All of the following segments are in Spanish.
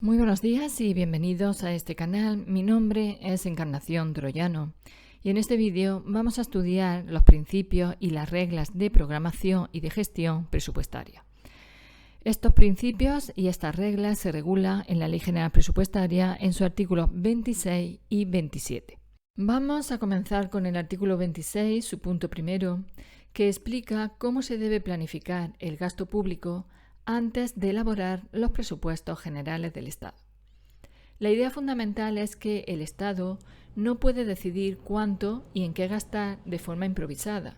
Muy buenos días y bienvenidos a este canal. Mi nombre es Encarnación Troyano y en este vídeo vamos a estudiar los principios y las reglas de programación y de gestión presupuestaria. Estos principios y estas reglas se regulan en la Ley General Presupuestaria en sus artículos 26 y 27. Vamos a comenzar con el artículo 26, su punto primero, que explica cómo se debe planificar el gasto público antes de elaborar los presupuestos generales del Estado. La idea fundamental es que el Estado no puede decidir cuánto y en qué gastar de forma improvisada.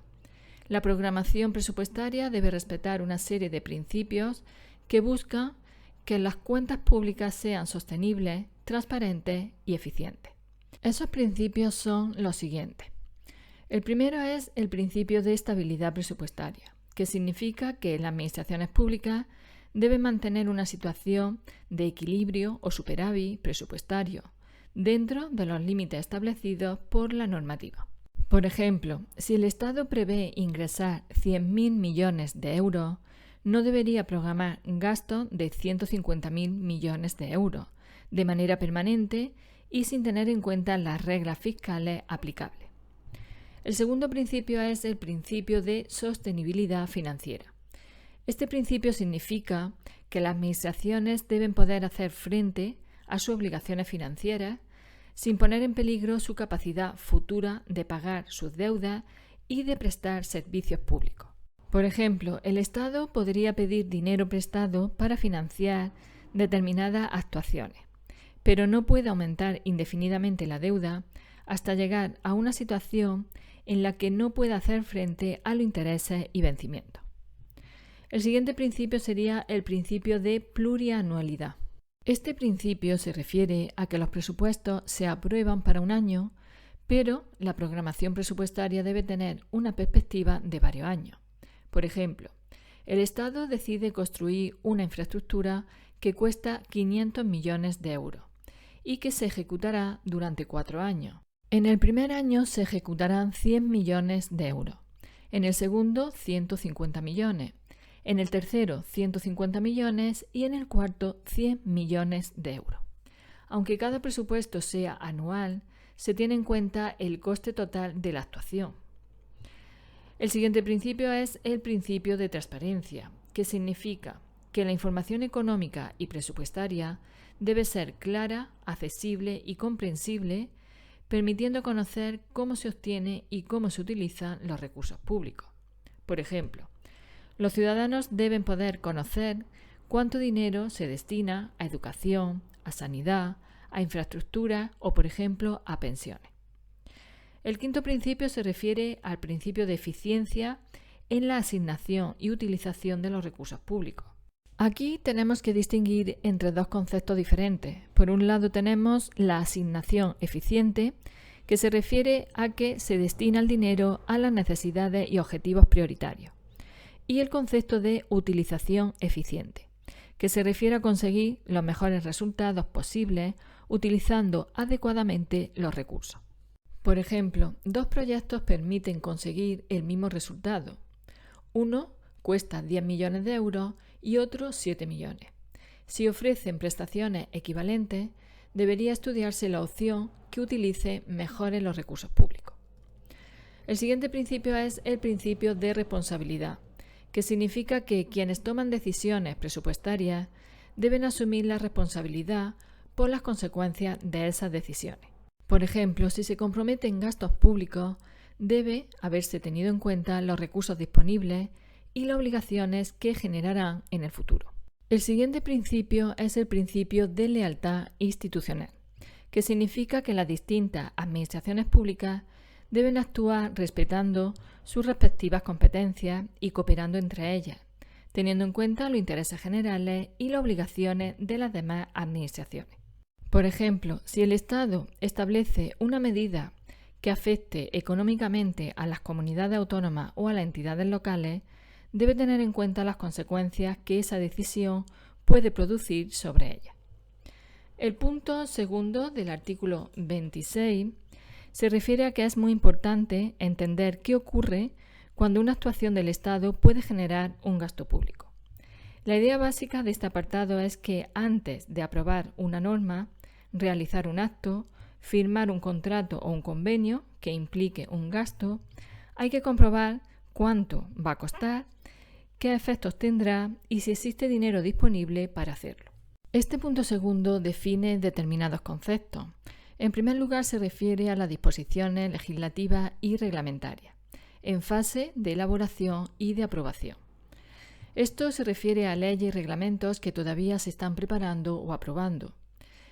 La programación presupuestaria debe respetar una serie de principios que buscan que las cuentas públicas sean sostenibles, transparentes y eficientes. Esos principios son los siguientes. El primero es el principio de estabilidad presupuestaria, que significa que las administraciones públicas deben mantener una situación de equilibrio o superávit presupuestario dentro de los límites establecidos por la normativa. Por ejemplo, si el Estado prevé ingresar 100.000 millones de euros, no debería programar gastos de 150.000 millones de euros de manera permanente y sin tener en cuenta las reglas fiscales aplicables. El segundo principio es el principio de sostenibilidad financiera. Este principio significa que las administraciones deben poder hacer frente a sus obligaciones financieras sin poner en peligro su capacidad futura de pagar sus deudas y de prestar servicios públicos. Por ejemplo, el Estado podría pedir dinero prestado para financiar determinadas actuaciones, pero no puede aumentar indefinidamente la deuda hasta llegar a una situación en la que no pueda hacer frente a los intereses y vencimientos. El siguiente principio sería el principio de plurianualidad. Este principio se refiere a que los presupuestos se aprueban para un año, pero la programación presupuestaria debe tener una perspectiva de varios años. Por ejemplo, el Estado decide construir una infraestructura que cuesta 500 millones de euros y que se ejecutará durante 4 años. En el primer año se ejecutarán 100 millones de euros, en el segundo 150 millones, en el tercero 150 millones y en el cuarto 100 millones de euros. Aunque cada presupuesto sea anual, se tiene en cuenta el coste total de la actuación. El siguiente principio es el principio de transparencia, que significa que la información económica y presupuestaria debe ser clara, accesible y comprensible, permitiendo conocer cómo se obtiene y cómo se utilizan los recursos públicos. Por ejemplo, los ciudadanos deben poder conocer cuánto dinero se destina a educación, a sanidad, a infraestructura o, por ejemplo, a pensiones. El quinto principio se refiere al principio de eficiencia en la asignación y utilización de los recursos públicos. Aquí tenemos que distinguir entre dos conceptos diferentes. Por un lado tenemos la asignación eficiente, que se refiere a que se destina el dinero a las necesidades y objetivos prioritarios. Y el concepto de utilización eficiente, que se refiere a conseguir los mejores resultados posibles utilizando adecuadamente los recursos. Por ejemplo, dos proyectos permiten conseguir el mismo resultado. Uno cuesta 10 millones de euros y otro 7 millones. Si ofrecen prestaciones equivalentes, debería estudiarse la opción que utilice mejor los recursos públicos. El siguiente principio es el principio de responsabilidad, que significa que quienes toman decisiones presupuestarias deben asumir la responsabilidad por las consecuencias de esas decisiones. Por ejemplo, si se comprometen gastos públicos, debe haberse tenido en cuenta los recursos disponibles y las obligaciones que generarán en el futuro. El siguiente principio es el principio de lealtad institucional, que significa que las distintas administraciones públicas deben actuar respetando sus respectivas competencias y cooperando entre ellas, teniendo en cuenta los intereses generales y las obligaciones de las demás administraciones. Por ejemplo, si el Estado establece una medida que afecte económicamente a las comunidades autónomas o a las entidades locales, debe tener en cuenta las consecuencias que esa decisión puede producir sobre ellas. El punto segundo del artículo 26 se refiere a que es muy importante entender qué ocurre cuando una actuación del Estado puede generar un gasto público. La idea básica de este apartado es que antes de aprobar una norma, realizar un acto, firmar un contrato o un convenio que implique un gasto, hay que comprobar cuánto va a costar, qué efectos tendrá y si existe dinero disponible para hacerlo. Este punto segundo define determinados conceptos. En primer lugar, se refiere a las disposiciones legislativas y reglamentarias, en fase de elaboración y de aprobación. Esto se refiere a leyes y reglamentos que todavía se están preparando o aprobando.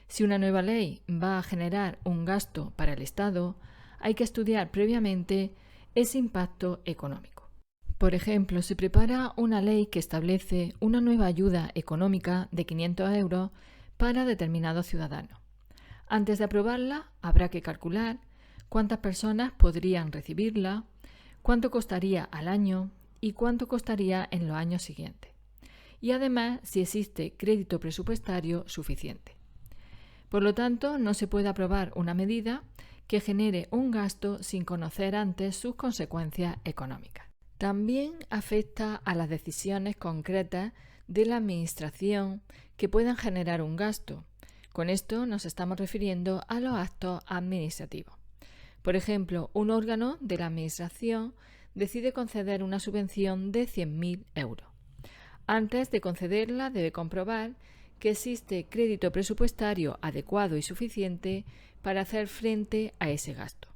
Si una nueva ley va a generar un gasto para el Estado, hay que estudiar previamente ese impacto económico. Por ejemplo, se prepara una ley que establece una nueva ayuda económica de 500 euros para determinados ciudadanos. Antes de aprobarla, habrá que calcular cuántas personas podrían recibirla, cuánto costaría al año y cuánto costaría en los años siguientes. Y además, si existe crédito presupuestario suficiente. Por lo tanto, no se puede aprobar una medida que genere un gasto sin conocer antes sus consecuencias económicas. También afecta a las decisiones concretas de la Administración que puedan generar un gasto. Con esto nos estamos refiriendo a los actos administrativos. Por ejemplo, un órgano de la Administración decide conceder una subvención de 100.000 euros. Antes de concederla, debe comprobar que existe crédito presupuestario adecuado y suficiente para hacer frente a ese gasto.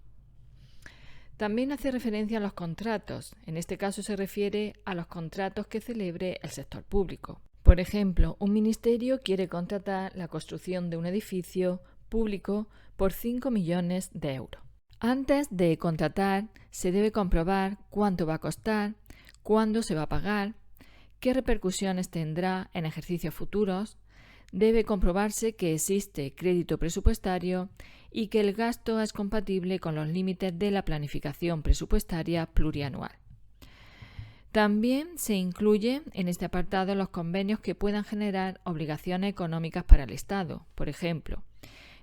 También hace referencia a los contratos. En este caso se refiere a los contratos que celebre el sector público. Por ejemplo, un ministerio quiere contratar la construcción de un edificio público por 5 millones de euros. Antes de contratar, se debe comprobar cuánto va a costar, cuándo se va a pagar, qué repercusiones tendrá en ejercicios futuros. Debe comprobarse que existe crédito presupuestario y que el gasto es compatible con los límites de la planificación presupuestaria plurianual. También se incluye en este apartado los convenios que puedan generar obligaciones económicas para el Estado. Por ejemplo,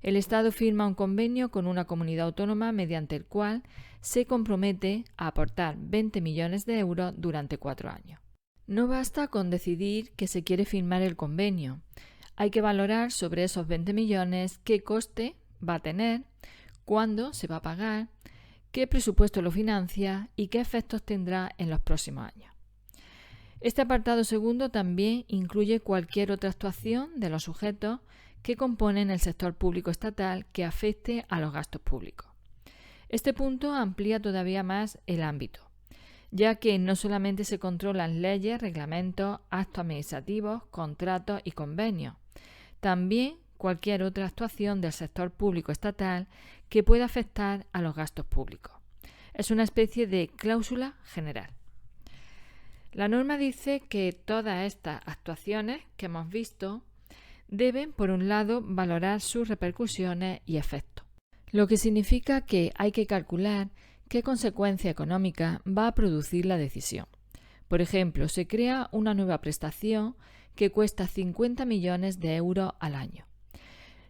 el Estado firma un convenio con una comunidad autónoma mediante el cual se compromete a aportar 20 millones de euros durante 4 años. No basta con decidir que se quiere firmar el convenio. Hay que valorar sobre esos 20 millones qué coste va a tener, cuándo se va a pagar, qué presupuesto lo financia y qué efectos tendrá en los próximos años. Este apartado segundo también incluye cualquier otra actuación de los sujetos que componen el sector público estatal que afecte a los gastos públicos. Este punto amplía todavía más el ámbito, ya que no solamente se controlan leyes, reglamentos, actos administrativos, contratos y convenios, también cualquier otra actuación del sector público estatal que pueda afectar a los gastos públicos. Es una especie de cláusula general. La norma dice que todas estas actuaciones que hemos visto deben, por un lado, valorar sus repercusiones y efectos, lo que significa que hay que calcular qué consecuencia económica va a producir la decisión. Por ejemplo, se crea una nueva prestación que cuesta 50 millones de euros al año.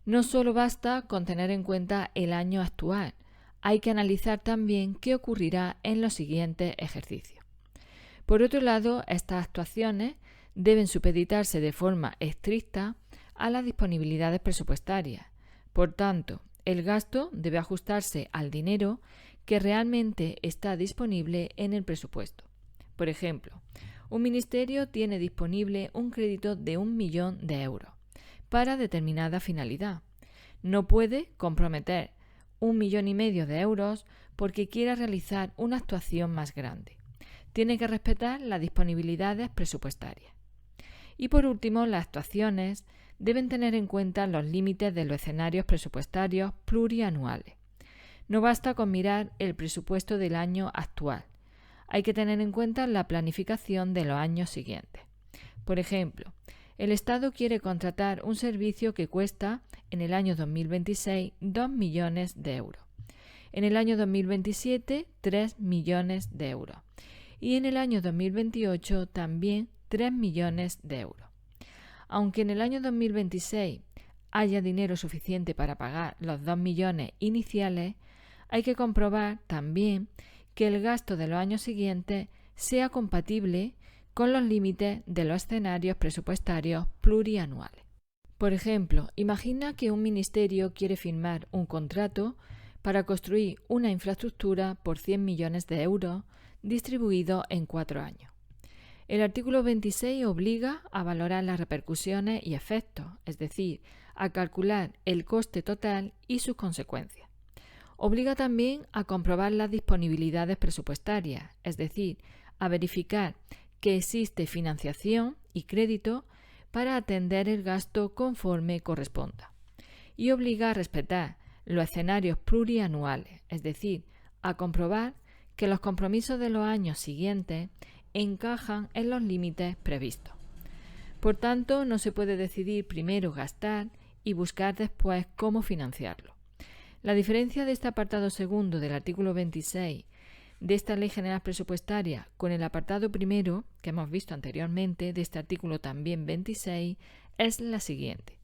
No solo basta con tener en cuenta el año actual, hay que analizar también qué ocurrirá en los siguientes ejercicios. Por otro lado, estas actuaciones deben supeditarse de forma estricta a las disponibilidades presupuestarias. Por tanto, el gasto debe ajustarse al dinero que realmente está disponible en el presupuesto. Por ejemplo, un ministerio tiene disponible un crédito de 1 millón de euros para determinada finalidad. No puede comprometer 1,5 millones de euros porque quiera realizar una actuación más grande. Tiene que respetar las disponibilidades presupuestarias. Y por último, las actuaciones deben tener en cuenta los límites de los escenarios presupuestarios plurianuales. No basta con mirar el presupuesto del año actual. Hay que tener en cuenta la planificación de los años siguientes. Por ejemplo, el Estado quiere contratar un servicio que cuesta en el año 2026 2 millones de euros, en el año 2027 3 millones de euros y en el año 2028 también 3 millones de euros. Aunque en el año 2026 haya dinero suficiente para pagar los 2 millones iniciales, hay que comprobar también que el gasto de los años siguientes sea compatible con los límites de los escenarios presupuestarios plurianuales. Por ejemplo, imagina que un ministerio quiere firmar un contrato para construir una infraestructura por 100 millones de euros distribuidos en 4 años. El artículo 26 obliga a valorar las repercusiones y efectos, es decir, a calcular el coste total y sus consecuencias. Obliga también a comprobar las disponibilidades presupuestarias, es decir, a verificar que existe financiación y crédito para atender el gasto conforme corresponda. Y obliga a respetar los escenarios plurianuales, es decir, a comprobar que los compromisos de los años siguientes encajan en los límites previstos. Por tanto, no se puede decidir primero gastar y buscar después cómo financiarlo. La diferencia de este apartado segundo del artículo 26 de esta Ley General Presupuestaria con el apartado primero que hemos visto anteriormente de este artículo también 26 es la siguiente.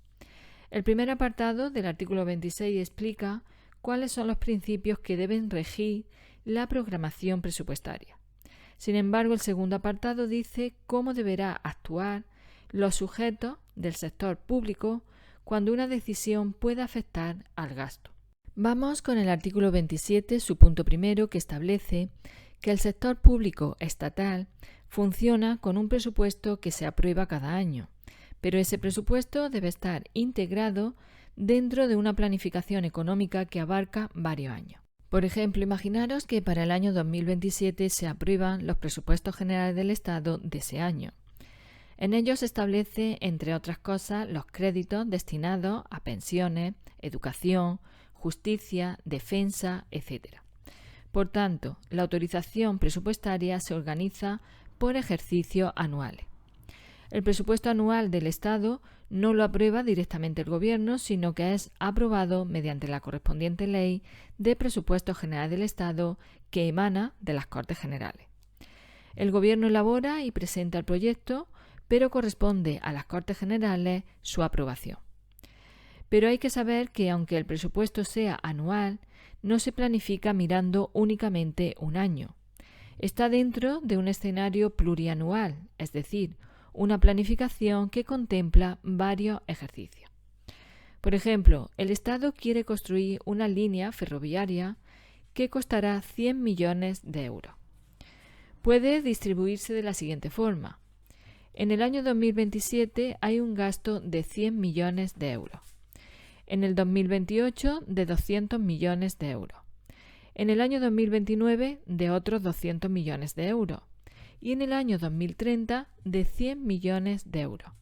El primer apartado del artículo 26 explica cuáles son los principios que deben regir la programación presupuestaria. Sin embargo, el segundo apartado dice cómo deberá actuar los sujetos del sector público cuando una decisión pueda afectar al gasto. Vamos con el artículo 27, su punto primero, que establece que el sector público estatal funciona con un presupuesto que se aprueba cada año, pero ese presupuesto debe estar integrado dentro de una planificación económica que abarca varios años. Por ejemplo, imaginaros que para el año 2027 se aprueban los presupuestos generales del Estado de ese año. En ellos se establece, entre otras cosas, los créditos destinados a pensiones, educación, justicia, defensa, etc. Por tanto, la autorización presupuestaria se organiza por ejercicios anuales. El presupuesto anual del Estado no lo aprueba directamente el Gobierno, sino que es aprobado mediante la correspondiente Ley de Presupuestos Generales del Estado que emana de las Cortes Generales. El Gobierno elabora y presenta el proyecto, pero corresponde a las Cortes Generales su aprobación. Pero hay que saber que aunque el presupuesto sea anual, no se planifica mirando únicamente un año. Está dentro de un escenario plurianual, es decir, una planificación que contempla varios ejercicios. Por ejemplo, el Estado quiere construir una línea ferroviaria que costará 100 millones de euros. Puede distribuirse de la siguiente forma. En el año 2027 hay un gasto de 100 millones de euros. En el 2028 de 200 millones de euros. En el año 2029 de otros 200 millones de euros. Y en el año 2030 de 100 millones de euros.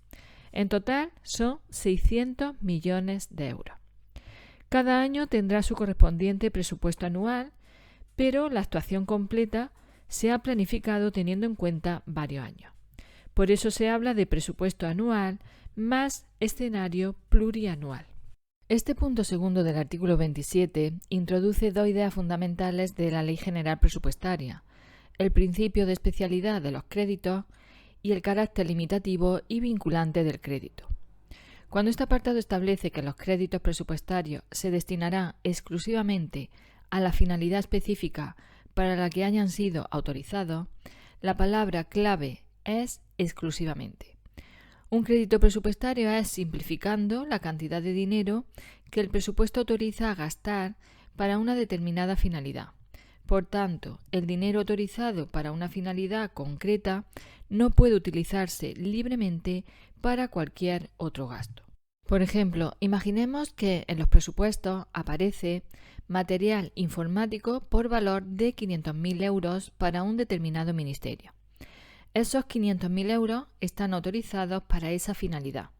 En total son 600 millones de euros. Cada año tendrá su correspondiente presupuesto anual, pero la actuación completa se ha planificado teniendo en cuenta varios años. Por eso se habla de presupuesto anual más escenario plurianual. Este punto segundo del artículo 27 introduce dos ideas fundamentales de la Ley General Presupuestaria: el principio de especialidad de los créditos y el carácter limitativo y vinculante del crédito. Cuando este apartado establece que los créditos presupuestarios se destinarán exclusivamente a la finalidad específica para la que hayan sido autorizados, la palabra clave es exclusivamente. Un crédito presupuestario es, simplificando, la cantidad de dinero que el presupuesto autoriza a gastar para una determinada finalidad. Por tanto, el dinero autorizado para una finalidad concreta no puede utilizarse libremente para cualquier otro gasto. Por ejemplo, imaginemos que en los presupuestos aparece material informático por valor de 500.000 euros para un determinado ministerio. Esos 500.000 euros están autorizados para esa finalidad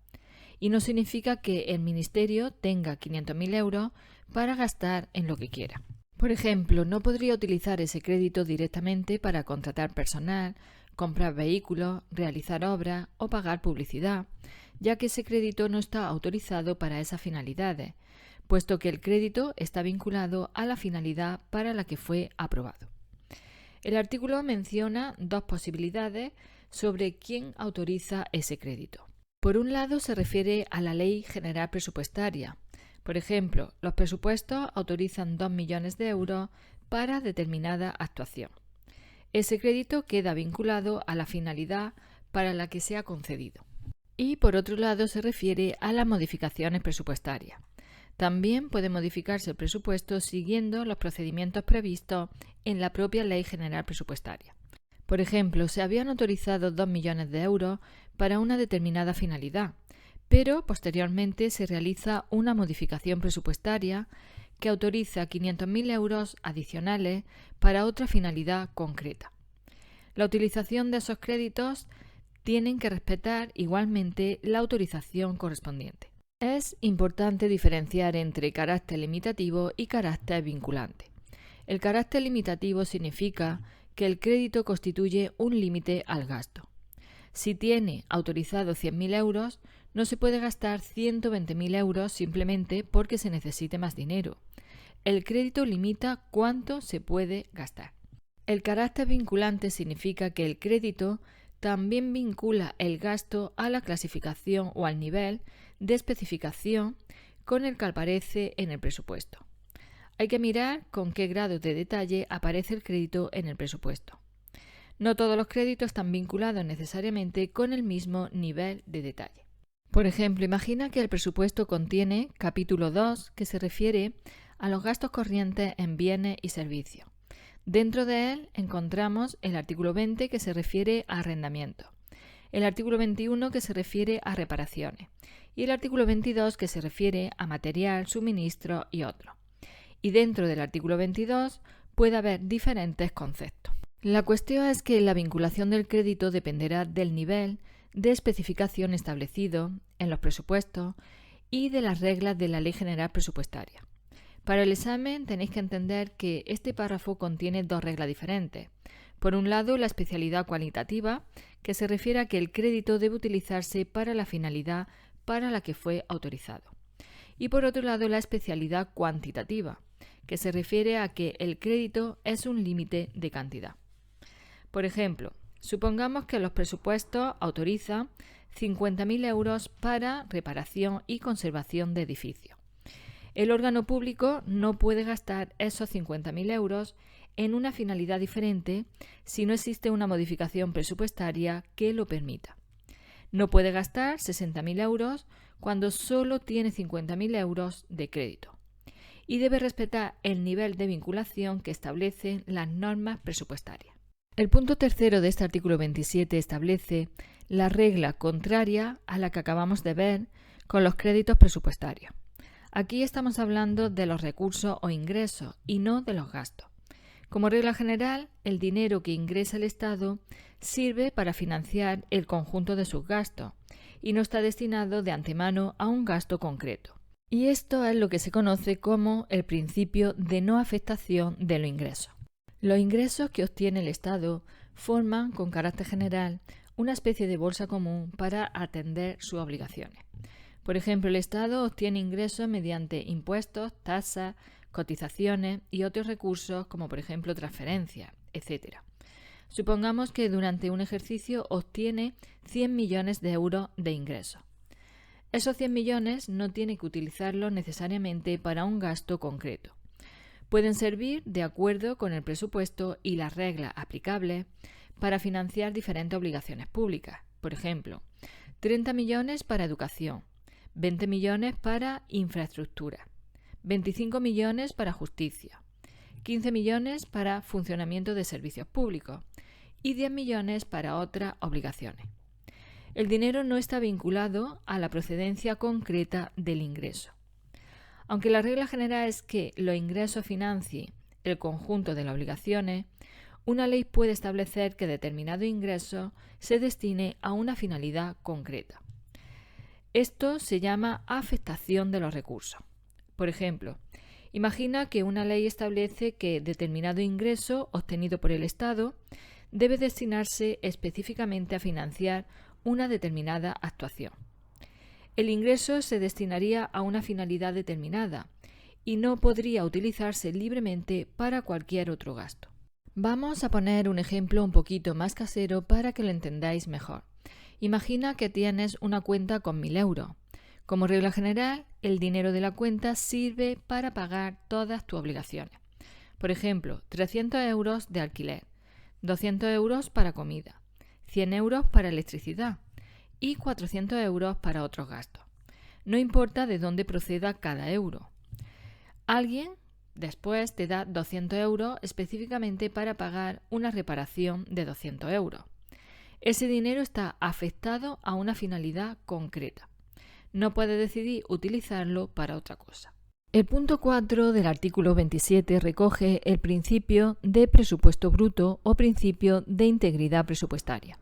y no significa que el ministerio tenga 500.000 euros para gastar en lo que quiera. Por ejemplo, no podría utilizar ese crédito directamente para contratar personal, comprar vehículos, realizar obras o pagar publicidad, ya que ese crédito no está autorizado para esas finalidades, puesto que el crédito está vinculado a la finalidad para la que fue aprobado. El artículo menciona dos posibilidades sobre quién autoriza ese crédito. Por un lado, se refiere a la Ley General Presupuestaria. Por ejemplo, los presupuestos autorizan 2 millones de euros para determinada actuación. ese crédito queda vinculado a la finalidad para la que se ha concedido. Y por otro lado se refiere a las modificaciones presupuestarias. También puede modificarse el presupuesto siguiendo los procedimientos previstos en la propia Ley General Presupuestaria. Por ejemplo, se habían autorizado 2 millones de euros para una determinada finalidad, pero posteriormente se realiza una modificación presupuestaria que autoriza 500.000 euros adicionales para otra finalidad concreta. La utilización de esos créditos tienen que respetar igualmente la autorización correspondiente. Es importante diferenciar entre carácter limitativo y carácter vinculante. El carácter limitativo significa que el crédito constituye un límite al gasto. Si tiene autorizado 100.000 euros, no se puede gastar 120.000 euros simplemente porque se necesite más dinero. El crédito limita cuánto se puede gastar. El carácter vinculante significa que el crédito también vincula el gasto a la clasificación o al nivel de especificación con el que aparece en el presupuesto. Hay que mirar con qué grado de detalle aparece el crédito en el presupuesto. No todos los créditos están vinculados necesariamente con el mismo nivel de detalle. Por ejemplo, imagina que el presupuesto contiene capítulo 2 que se refiere a los gastos corrientes en bienes y servicios. Dentro de él encontramos el artículo 20 que se refiere a arrendamiento, el artículo 21 que se refiere a reparaciones y el artículo 22 que se refiere a material, suministro y otros. Y dentro del artículo 22 puede haber diferentes conceptos. La cuestión es que la vinculación del crédito dependerá del nivel de especificación establecido en los presupuestos y de las reglas de la Ley General Presupuestaria. Para el examen tenéis que entender que este párrafo contiene dos reglas diferentes. Por un lado, la especialidad cualitativa, que se refiere a que el crédito debe utilizarse para la finalidad para la que fue autorizado. Y por otro lado, la especialidad cuantitativa, que se refiere a que el crédito es un límite de cantidad. Por ejemplo, supongamos que los presupuestos autorizan 50.000 euros para reparación y conservación de edificios. El órgano público no puede gastar esos 50.000 euros en una finalidad diferente si no existe una modificación presupuestaria que lo permita. No puede gastar 60.000 euros cuando solo tiene 50.000 euros de crédito y debe respetar el nivel de vinculación que establecen las normas presupuestarias. El punto tercero de este artículo 27 establece la regla contraria a la que acabamos de ver con los créditos presupuestarios. Aquí estamos hablando de los recursos o ingresos y no de los gastos. Como regla general, el dinero que ingresa el Estado sirve para financiar el conjunto de sus gastos y no está destinado de antemano a un gasto concreto. Y esto es lo que se conoce como el principio de no afectación de los ingresos. Los ingresos que obtiene el Estado forman, con carácter general, una especie de bolsa común para atender sus obligaciones. Por ejemplo, el Estado obtiene ingresos mediante impuestos, tasas, cotizaciones y otros recursos como por ejemplo transferencias, etc. Supongamos que durante un ejercicio obtiene 100 millones de euros de ingresos. Esos 100 millones no tiene que utilizarlos necesariamente para un gasto concreto. Pueden servir de acuerdo con el presupuesto y las reglas aplicables para financiar diferentes obligaciones públicas. Por ejemplo, 30 millones para educación, 20 millones para infraestructura, 25 millones para justicia, 15 millones para funcionamiento de servicios públicos y 10 millones para otras obligaciones. El dinero no está vinculado a la procedencia concreta del ingreso. Aunque la regla general es que los ingresos financien el conjunto de las obligaciones, una ley puede establecer que determinado ingreso se destine a una finalidad concreta. Esto se llama afectación de los recursos. Por ejemplo, imagina que una ley establece que determinado ingreso obtenido por el Estado debe destinarse específicamente a financiar una determinada actuación. El ingreso se destinaría a una finalidad determinada y no podría utilizarse libremente para cualquier otro gasto. Vamos a poner un ejemplo un poquito más casero para que lo entendáis mejor. Imagina que tienes una cuenta con 1.000 euros. Como regla general, el dinero de la cuenta sirve para pagar todas tus obligaciones. Por ejemplo, 300 euros de alquiler, 200 euros para comida, 100 euros para electricidad y 400 euros para otros gastos. No importa de dónde proceda cada euro. Alguien después te da 200 euros específicamente para pagar una reparación de 200 euros. Ese dinero está afectado a una finalidad concreta. No puedes decidir utilizarlo para otra cosa. El punto 4 del artículo 27 recoge el principio de presupuesto bruto o principio de integridad presupuestaria.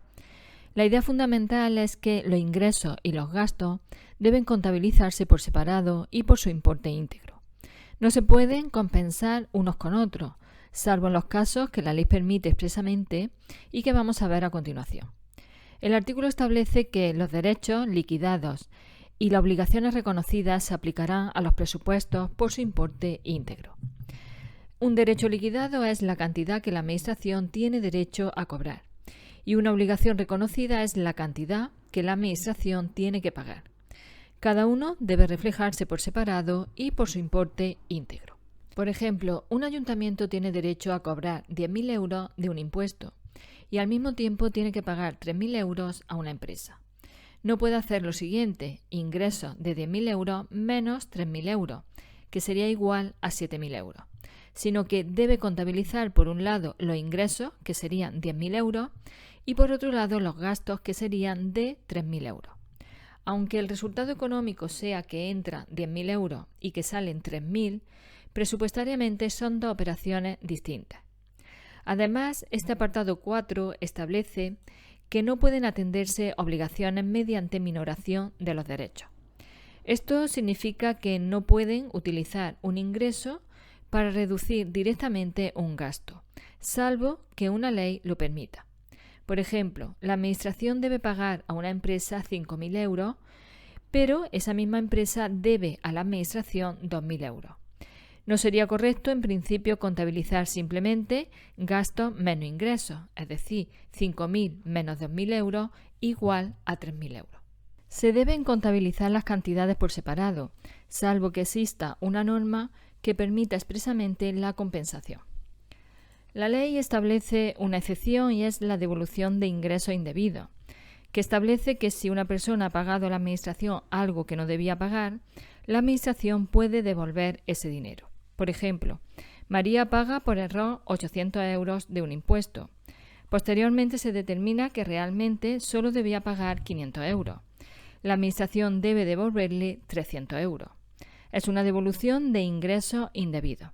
La idea fundamental es que los ingresos y los gastos deben contabilizarse por separado y por su importe íntegro. No se pueden compensar unos con otros, salvo en los casos que la ley permite expresamente y que vamos a ver a continuación. El artículo establece que los derechos liquidados y las obligaciones reconocidas se aplicarán a los presupuestos por su importe íntegro. Un derecho liquidado es la cantidad que la Administración tiene derecho a cobrar y una obligación reconocida es la cantidad que la Administración tiene que pagar. Cada uno debe reflejarse por separado y por su importe íntegro. Por ejemplo, un ayuntamiento tiene derecho a cobrar 10.000 euros de un impuesto y al mismo tiempo tiene que pagar 3.000 euros a una empresa. No puede hacer lo siguiente, ingresos de 10.000 euros menos 3.000 euros, que sería igual a 7.000 euros, sino que debe contabilizar por un lado los ingresos, que serían 10.000 euros, y por otro lado los gastos, que serían de 3.000 euros. Aunque el resultado económico sea que entra 10.000 euros y que salen 3.000, presupuestariamente son dos operaciones distintas. Además, este apartado 4 establece que no pueden atenderse obligaciones mediante minoración de los derechos. Esto significa que no pueden utilizar un ingreso para reducir directamente un gasto, salvo que una ley lo permita. Por ejemplo, la Administración debe pagar a una empresa 5.000 euros, pero esa misma empresa debe a la Administración 2.000 euros. No sería correcto, en principio, contabilizar simplemente gastos menos ingresos, es decir, 5.000 menos 2.000 euros igual a 3.000 euros. Se deben contabilizar las cantidades por separado, salvo que exista una norma que permita expresamente la compensación. La ley establece una excepción y es la devolución de ingresos indebidos, que establece que si una persona ha pagado a la Administración algo que no debía pagar, la Administración puede devolver ese dinero. Por ejemplo, María paga por error 800 euros de un impuesto. Posteriormente se determina que realmente solo debía pagar 500 euros. La Administración debe devolverle 300 euros. Es una devolución de ingresos indebidos.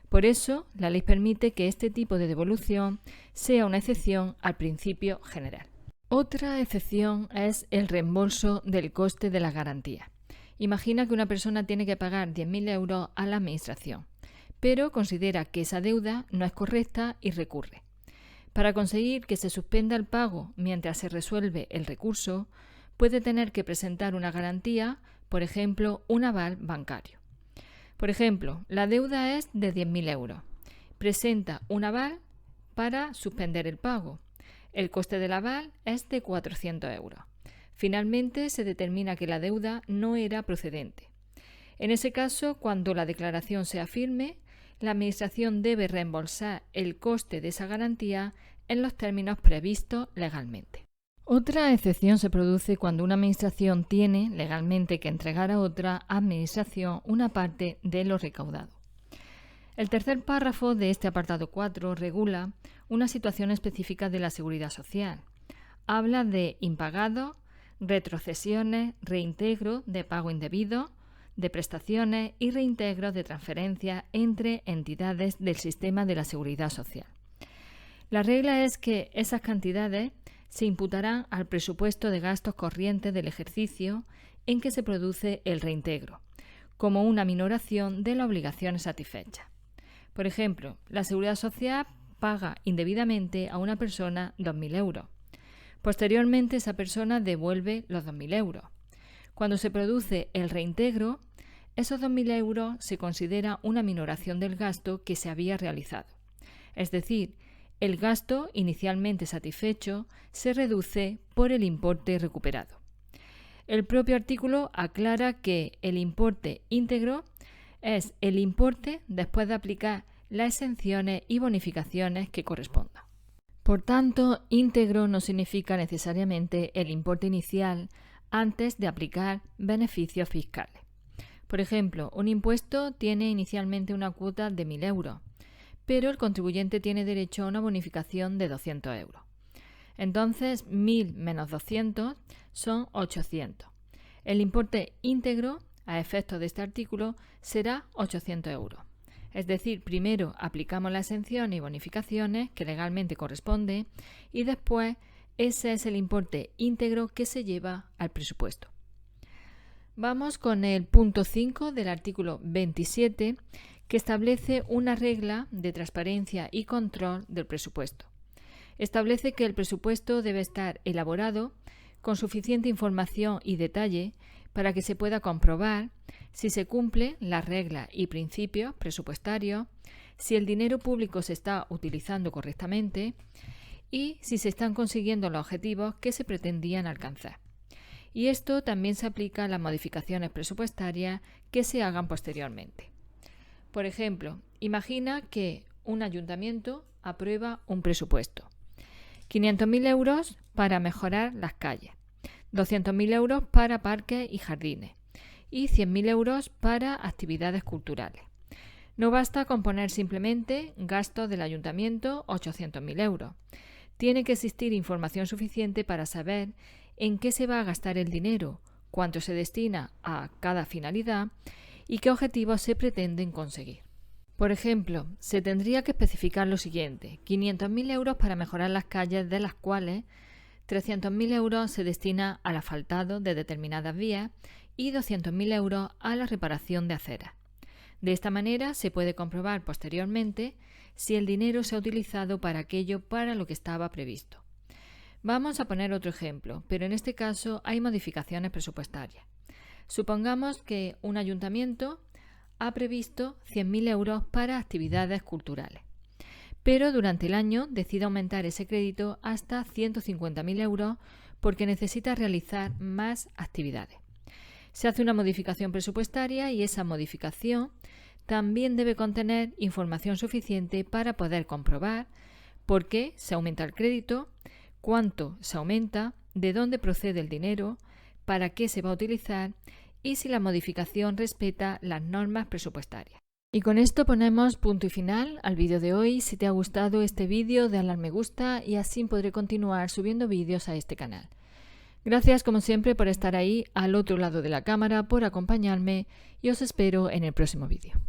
Por eso, la ley permite que este tipo de devolución sea una excepción al principio general. Otra excepción es el reembolso del coste de la garantía. Imagina que una persona tiene que pagar 10.000 euros a la Administración, pero considera que esa deuda no es correcta y recurre. Para conseguir que se suspenda el pago mientras se resuelve el recurso, puede tener que presentar una garantía, por ejemplo, un aval bancario. Por ejemplo, la deuda es de 10.000 euros. Presenta un aval para suspender el pago. El coste del aval es de 400 euros. Finalmente, se determina que la deuda no era procedente. En ese caso, cuando la declaración sea firme, la Administración debe reembolsar el coste de esa garantía en los términos previstos legalmente. Otra excepción se produce cuando una Administración tiene legalmente que entregar a otra Administración una parte de lo recaudado. El tercer párrafo de este apartado 4 regula una situación específica de la Seguridad Social. Habla de impagados, retrocesiones, reintegro de pago indebido, de prestaciones y reintegro de transferencias entre entidades del sistema de la Seguridad Social. La regla es que esas cantidades se imputarán al presupuesto de gastos corrientes del ejercicio en que se produce el reintegro, como una minoración de las obligaciones satisfechas. Por ejemplo, la Seguridad Social paga indebidamente a una persona 2.000 euros. Posteriormente, esa persona devuelve los 2.000 euros. Cuando se produce el reintegro, esos 2.000 euros se considera una minoración del gasto que se había realizado. Es decir, el gasto inicialmente satisfecho se reduce por el importe recuperado. El propio artículo aclara que el importe íntegro es el importe después de aplicar las exenciones y bonificaciones que correspondan. Por tanto, íntegro no significa necesariamente el importe inicial antes de aplicar beneficios fiscales. Por ejemplo, un impuesto tiene inicialmente una cuota de 1.000 euros, pero el contribuyente tiene derecho a una bonificación de 200 euros. Entonces, 1.000 menos 200 son 800. El importe íntegro, a efectos de este artículo, será 800 euros. Es decir, primero aplicamos las exenciones y bonificaciones que legalmente corresponde y después ese es el importe íntegro que se lleva al presupuesto. Vamos con el punto 5 del artículo 27, que establece una regla de transparencia y control del presupuesto. Establece que el presupuesto debe estar elaborado con suficiente información y detalle para que se pueda comprobar si se cumplen las reglas y principios presupuestarios, si el dinero público se está utilizando correctamente y si se están consiguiendo los objetivos que se pretendían alcanzar. Y esto también se aplica a las modificaciones presupuestarias que se hagan posteriormente. Por ejemplo, imagina que un ayuntamiento aprueba un presupuesto. 500.000 euros para mejorar las calles, 200.000 euros para parques y jardines y 100.000 euros para actividades culturales. No basta con poner simplemente gastos del ayuntamiento 800.000 euros. Tiene que existir información suficiente para saber en qué se va a gastar el dinero, cuánto se destina a cada finalidad y qué objetivos se pretenden conseguir. Por ejemplo, se tendría que especificar lo siguiente: 500.000 euros para mejorar las calles, de las cuales 300.000 euros se destina al asfaltado de determinadas vías y 200.000 euros a la reparación de aceras. De esta manera se puede comprobar posteriormente si el dinero se ha utilizado para aquello para lo que estaba previsto. Vamos a poner otro ejemplo, pero en este caso hay modificaciones presupuestarias. Supongamos que un ayuntamiento ha previsto 100.000 euros para actividades culturales, pero durante el año decide aumentar ese crédito hasta 150.000 euros porque necesita realizar más actividades. Se hace una modificación presupuestaria y esa modificación también debe contener información suficiente para poder comprobar por qué se aumenta el crédito, cuánto se aumenta, de dónde procede el dinero, para qué se va a utilizar y si la modificación respeta las normas presupuestarias. Y con esto ponemos punto y final al vídeo de hoy. Si te ha gustado este vídeo, dale al me gusta y así podré continuar subiendo vídeos a este canal. Gracias como siempre por estar ahí al otro lado de la cámara, por acompañarme y os espero en el próximo vídeo.